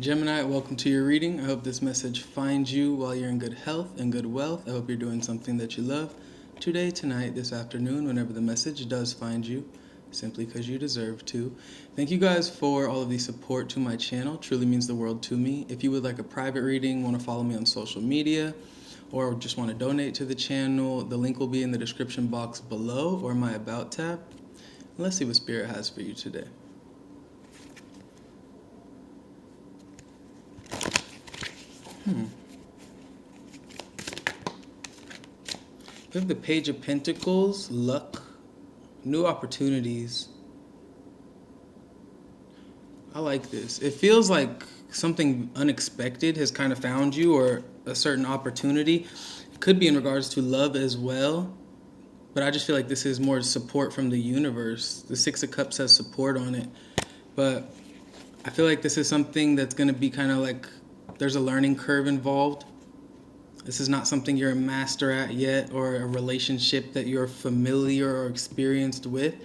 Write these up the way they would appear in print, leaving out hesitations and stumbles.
Gemini, welcome to your reading. I hope this message finds you while you're in good health and good wealth. I hope you're doing something that you love today, tonight, this afternoon, whenever the message does find you, simply because you deserve to. Thank you guys for all of the support to my channel. Truly means the world to me. If you would like a private reading, want to follow me on social media, or just want to donate to the channel, the link will be in the description box below or my About tab. Let's see what Spirit has for you today. We have the Page of Pentacles, luck, new opportunities. I like this. It feels like something unexpected has kind of found you, or a certain opportunity. It could be in regards to love as well, but I just feel like this is more support from the universe. The Six of Cups has support on it, but I feel like this is something that's going to be kind of like there's a learning curve involved. This is not something you're a master at yet, or a relationship that you're familiar or experienced with,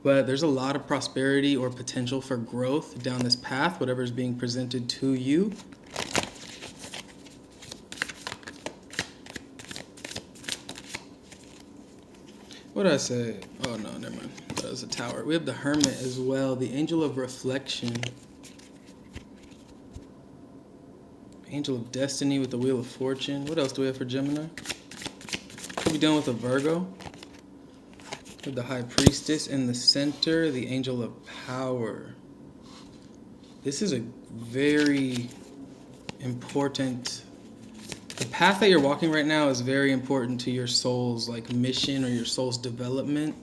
but there's a lot of prosperity or potential for growth down this path, whatever is being presented to you. What did I say? Oh no, never mind. That was a Tower. We have the Hermit as well, the Angel of Reflection. Angel of Destiny with the Wheel of Fortune. What else do we have for Gemini? Could be done with a Virgo. With the High Priestess in the center, the Angel of Power. This is a very important... The path that you're walking right now is very important to your soul's mission, or your soul's development,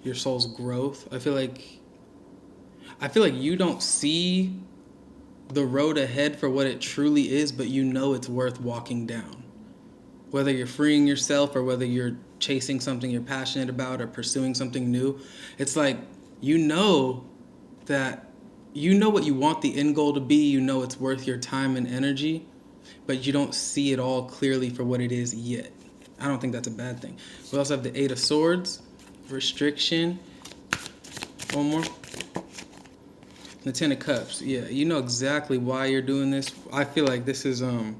your soul's growth. I feel like you don't see the road ahead for what it truly is, but you know it's worth walking down. Whether you're freeing yourself, or whether you're chasing something you're passionate about, or pursuing something new, it's like you know what you want the end goal to be. You know it's worth your time and energy, but you don't see it all clearly for what it is yet. I don't think that's a bad thing. We also have the Eight of Swords, restriction. One more. The Ten of Cups. Yeah, you know exactly why you're doing this. I feel like this is I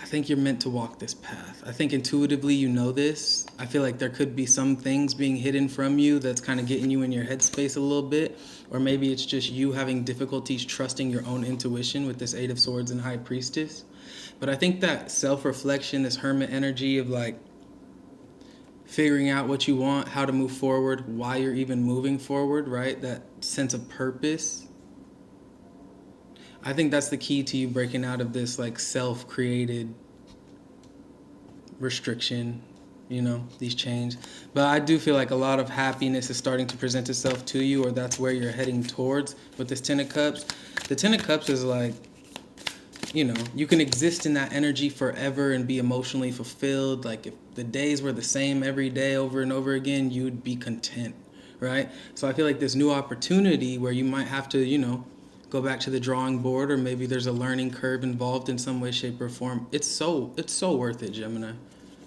think you're meant to walk this path. I think intuitively you know this. I feel like there could be some things being hidden from you that's kind of getting you in your headspace a little bit. Or maybe it's just you having difficulties trusting your own intuition with this Eight of Swords and High Priestess. But I think that self-reflection, this Hermit energy of figuring out what you want, how to move forward, why you're even moving forward, right? That sense of purpose. I think that's the key to you breaking out of this self-created restriction, these chains. But I do feel like a lot of happiness is starting to present itself to you, or that's where you're heading towards with this Ten of Cups. The Ten of Cups is you can exist in that energy forever and be emotionally fulfilled. Like if the days were the same every day over and over again, you'd be content, right? So I feel like this new opportunity where you might have to, go back to the drawing board, or maybe there's a learning curve involved in some way, shape, or form. It's so worth it, Gemini.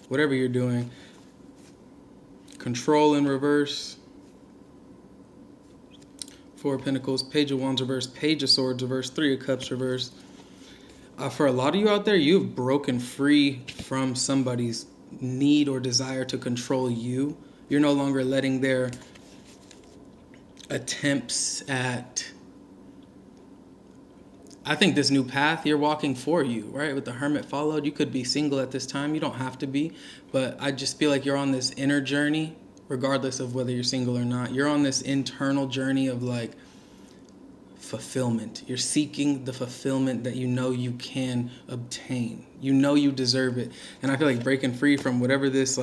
Whatever you're doing. Control in reverse. Four of Pentacles, Page of Wands reverse, Page of Swords reverse, Three of Cups reverse. For a lot of you out there, you've broken free from somebody's need or desire to control you. You're no longer letting their attempts at... I think this new path you're walking for you, right? With the Hermit followed, you could be single at this time. You don't have to be. But I just feel like you're on this inner journey, regardless of whether you're single or not. You're on this internal journey of fulfillment. You're seeking the fulfillment that you know you can obtain. You know you deserve it. And I feel like breaking free from whatever this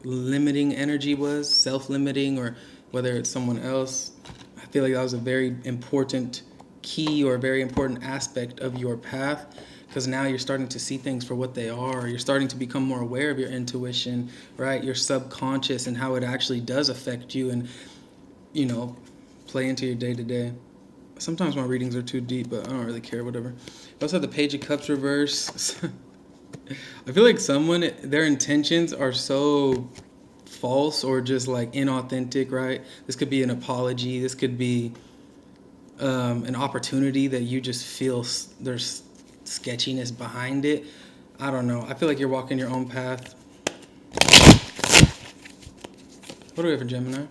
limiting energy was, self-limiting, or whether it's someone else, I feel like that was a very important key, or a very important aspect of your path, because now you're starting to see things for what they are. You're starting to become more aware of your intuition, right? Your subconscious, and how it actually does affect you and, play into your day-to-day. Sometimes my readings are too deep, but I don't really care, whatever. I also have the Page of Cups reverse. I feel like someone, their intentions are so false or just like inauthentic, right? This could be an apology. This could be an opportunity that you just feel there's sketchiness behind it. I don't know. I feel like you're walking your own path. What do we have for Gemini?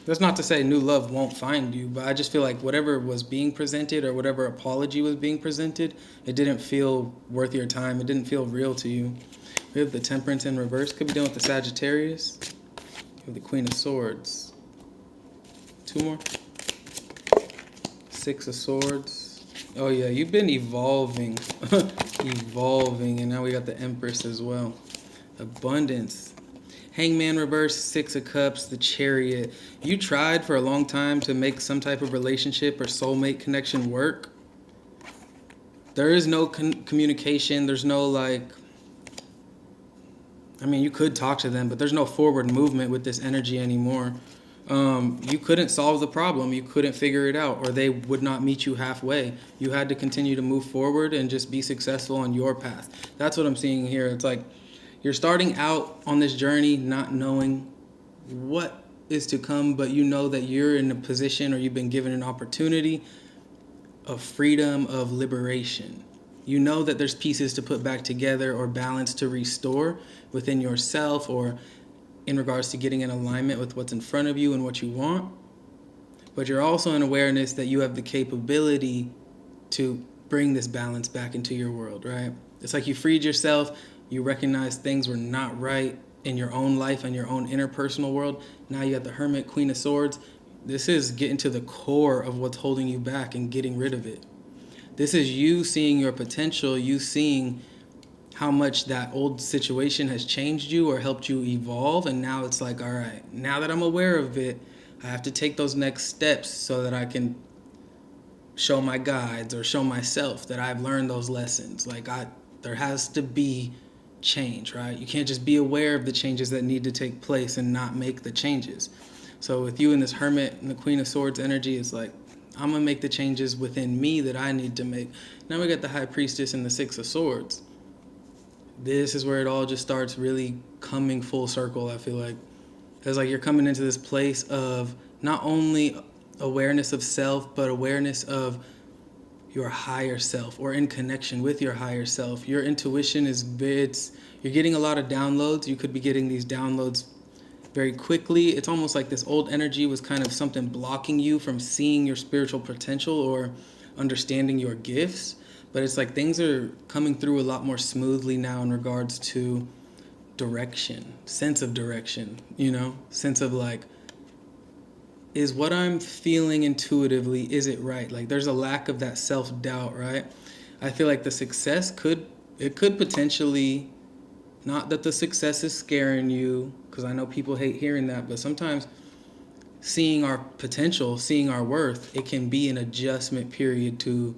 That's not to say new love won't find you, but I just feel like whatever was being presented or whatever apology was being presented, it didn't feel worth your time. It didn't feel real to you. We have the Temperance in reverse. Could be dealing with the Sagittarius. We have the Queen of Swords. Two more. Six of Swords. Oh yeah, you've been evolving. Evolving. And now we got the Empress as well. Abundance. Hangman reverse, Six of Cups, the Chariot. You tried for a long time to make some type of relationship or soulmate connection work. There is no communication. There's no like, I mean, you could talk to them, but there's no forward movement with this energy anymore. You couldn't solve the problem. You couldn't figure it out, or they would not meet you halfway. You had to continue to move forward and just be successful on your path. That's what I'm seeing here. It's like you're starting out on this journey not knowing what is to come, but you know that you're in a position or you've been given an opportunity of freedom, of liberation. You know that there's pieces to put back together or balance to restore within yourself or in regards to getting in alignment with what's in front of you and what you want. But you're also in awareness that you have the capability to bring this balance back into your world, right? It's like you freed yourself, you recognize things were not right in your own life and your own interpersonal world. Now you got the Hermit, Queen of Swords. This is getting to the core of what's holding you back and getting rid of it. This is you seeing your potential, you seeing how much that old situation has changed you or helped you evolve. And now it's like, all right, now that I'm aware of it, I have to take those next steps so that I can show my guides or show myself that I've learned those lessons. Like there has to be change, right? You can't just be aware of the changes that need to take place and not make the changes. So with you and this Hermit and the Queen of Swords energy, it's like, I'm going to make the changes within me that I need to make. Now we got the High Priestess and the Six of Swords. This is where it all just starts really coming full circle, I feel like. It's like you're coming into this place of not only awareness of self, but awareness of your higher self or in connection with your higher self. Your intuition you're getting a lot of downloads. You could be getting these downloads very quickly. It's almost like this old energy was kind of something blocking you from seeing your spiritual potential or understanding your gifts. But it's like things are coming through a lot more smoothly now in regards to direction, sense of direction, sense of like, is what I'm feeling intuitively, is it right? Like there's a lack of that self-doubt, right? I feel like the success could potentially, not that the success is scaring you, because I know people hate hearing that, but sometimes seeing our potential, seeing our worth, it can be an adjustment period to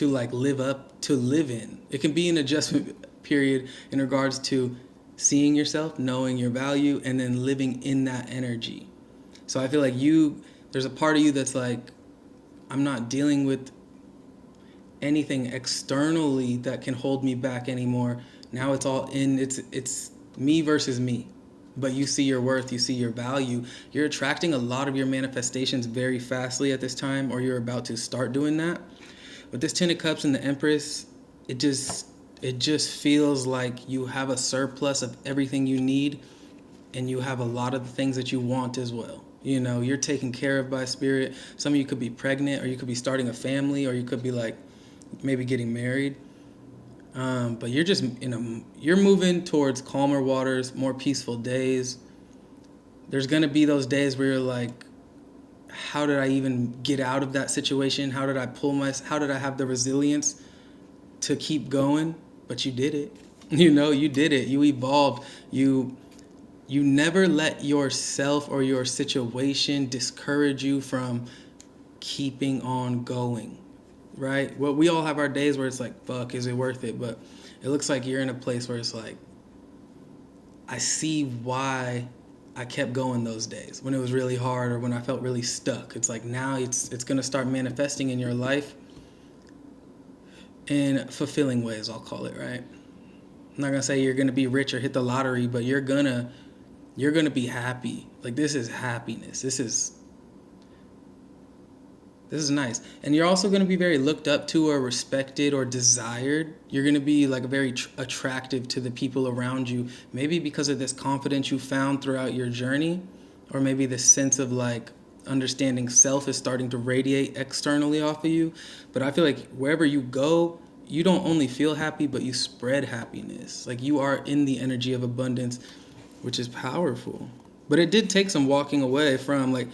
like live in. It can be an adjustment period in regards to seeing yourself, knowing your value, and then living in that energy. So I feel like there's a part of you that's like, I'm not dealing with anything externally that can hold me back anymore. Now it's all it's me versus me. But you see your worth, you see your value. You're attracting a lot of your manifestations very fastly at this time, or you're about to start doing that. With this Ten of Cups and the Empress, it just feels like you have a surplus of everything you need, and you have a lot of the things that you want as well. You're taken care of by spirit. Some of you could be pregnant, or you could be starting a family, or you could be like maybe getting married. But you're just you're moving towards calmer waters, more peaceful days. There's gonna be those days where you're like, how did I even get out of that situation? How did I have the resilience to keep going? But you did it. You did it. You evolved. You never let yourself or your situation discourage you from keeping on going, right? Well, we all have our days where it's like, fuck, is it worth it? But it looks like you're in a place where it's like, I see why I kept going those days when it was really hard or when I felt really stuck. It's like now it's going to start manifesting in your life. in fulfilling ways, I'll call it, right? I'm not gonna say you're gonna be rich or hit the lottery, but you're gonna be happy. Like, this is happiness. This is nice. And you're also going to be very looked up to or respected or desired. You're going to be like very attractive to the people around you, maybe because of this confidence you found throughout your journey, or maybe this sense of like understanding self is starting to radiate externally off of you. But I feel like wherever you go, you don't only feel happy, but you spread happiness. Like, you are in the energy of abundance, which is powerful. But it did take some walking away from, like,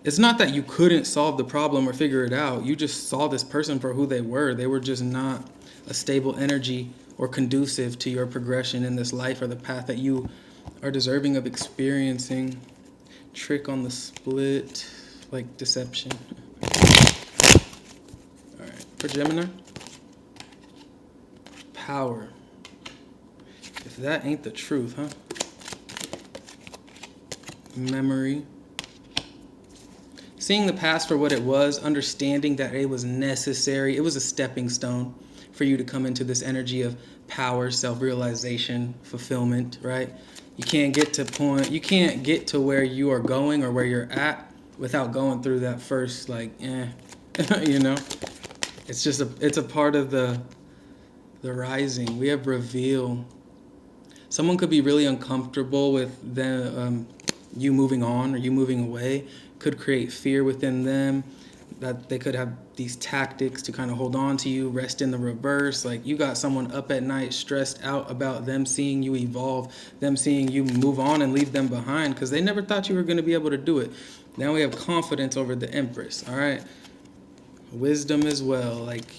it's not that you couldn't solve the problem or figure it out. You just saw this person for who they were. They were just not a stable energy or conducive to your progression in this life or the path that you are deserving of experiencing. Trick on the split, like deception. All right, for Gemini, power. If that ain't the truth, huh? Memory. Seeing the past for what it was, understanding that it was necessary, it was a stepping stone for you to come into this energy of power, self-realization, fulfillment, right? You can't get to where you are going or where you're at without going through that first, like, you know? It's a part of the rising. We have reveal. Someone could be really uncomfortable with them, you moving on or you moving away. Could create fear within them, that they could have these tactics to kind of hold on to you, rest in the reverse. Like, you got someone up at night stressed out about them seeing you evolve, them seeing you move on and leave them behind because they never thought you were going to be able to do it. Now we have confidence over the Empress, all right? Wisdom as well. Like,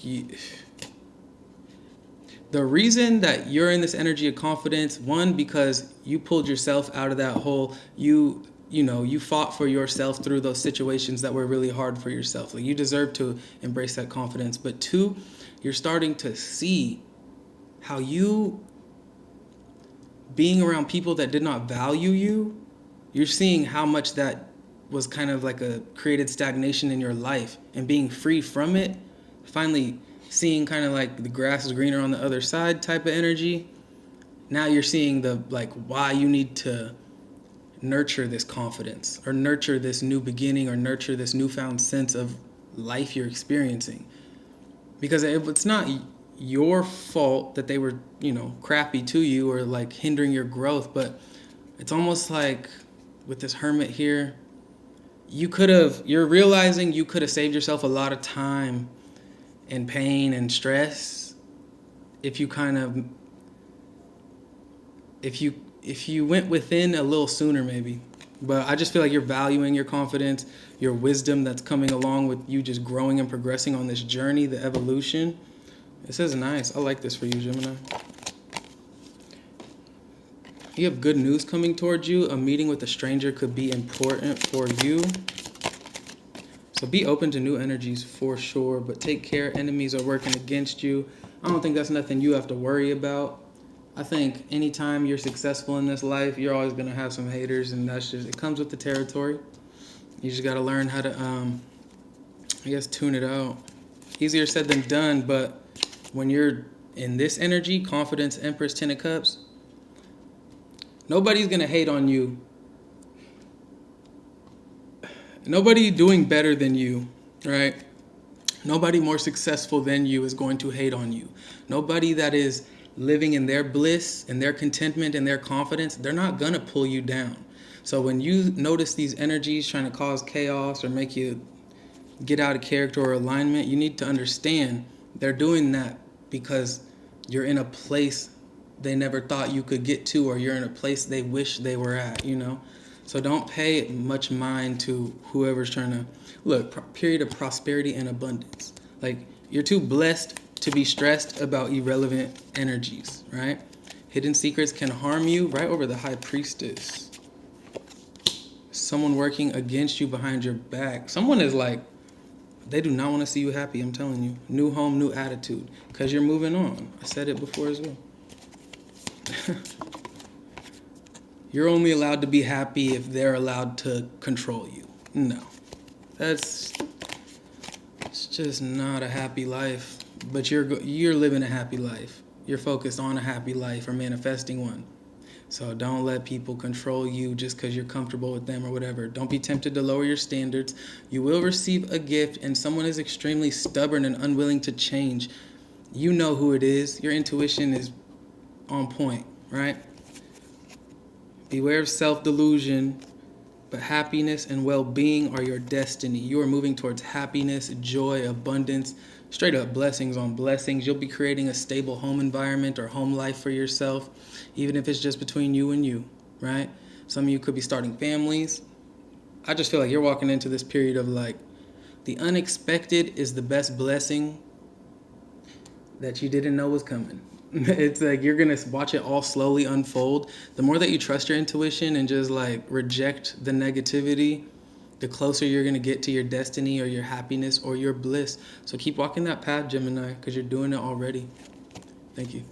the reason that you're in this energy of confidence, one, because you pulled yourself out of that hole. You fought for yourself through those situations that were really hard for yourself. Like, you deserve to embrace that confidence. But two, you're starting to see how you being around people that did not value you, you're seeing how much that was kind of like a created stagnation in your life, and being free from it, finally seeing kind of like the grass is greener on the other side type of energy. Now you're seeing the, like, why you need to nurture this confidence or nurture this new beginning or nurture this newfound sense of life you're experiencing. Because it's not your fault that they were, crappy to you or like hindering your growth, but it's almost like with this hermit here, you're realizing you could have saved yourself a lot of time and pain and stress if you went within a little sooner, maybe. But I just feel like you're valuing your confidence, your wisdom that's coming along with you just growing and progressing on this journey, the evolution. This is nice. I like this for you, Gemini. You have good news coming towards you. A meeting with a stranger could be important for you. So be open to new energies for sure, but take care. Enemies are working against you. I don't think that's nothing you have to worry about. I think anytime you're successful in this life, you're always going to have some haters, and it comes with the territory. You just got to learn how to, tune it out. Easier said than done, but when you're in this energy, confidence, Empress, 10 of Cups, nobody's going to hate on you. Nobody doing better than you, right? Nobody more successful than you is going to hate on you. Nobody that is living in their bliss and their contentment and their confidence, they're not going to pull you down. So when you notice these energies trying to cause chaos or make you get out of character or alignment, you need to understand they're doing that because you're in a place they never thought you could get to, or you're in a place they wish they were at, So don't pay much mind to whoever's trying to look, period of prosperity and abundance. Like, you're too blessed to be stressed about irrelevant energies, right? Hidden secrets can harm you. Right over the High Priestess. Someone working against you behind your back. Someone is like, they do not want to see you happy, I'm telling you. New home, new attitude. Because you're moving on. I said it before as well. You're only allowed to be happy if they're allowed to control you. No. It's just not a happy life. but you're living a happy life. You're focused on a happy life or manifesting one. So don't let people control you just because you're comfortable with them or whatever. Don't be tempted to lower your standards. You will receive a gift, and someone is extremely stubborn and unwilling to change. You know who it is. Your intuition is on point, right? Beware of self-delusion, but happiness and well-being are your destiny. You are moving towards happiness, joy, abundance, straight up blessings on blessings. You'll be creating a stable home environment or home life for yourself, even if it's just between you and you, right? Some of you could be starting families. I just feel like you're walking into this period of like, the unexpected is the best blessing that you didn't know was coming. It's like you're gonna watch it all slowly unfold. The more that you trust your intuition and just like reject the negativity, the closer you're gonna get to your destiny or your happiness or your bliss. So keep walking that path, Gemini, because you're doing it already. Thank you.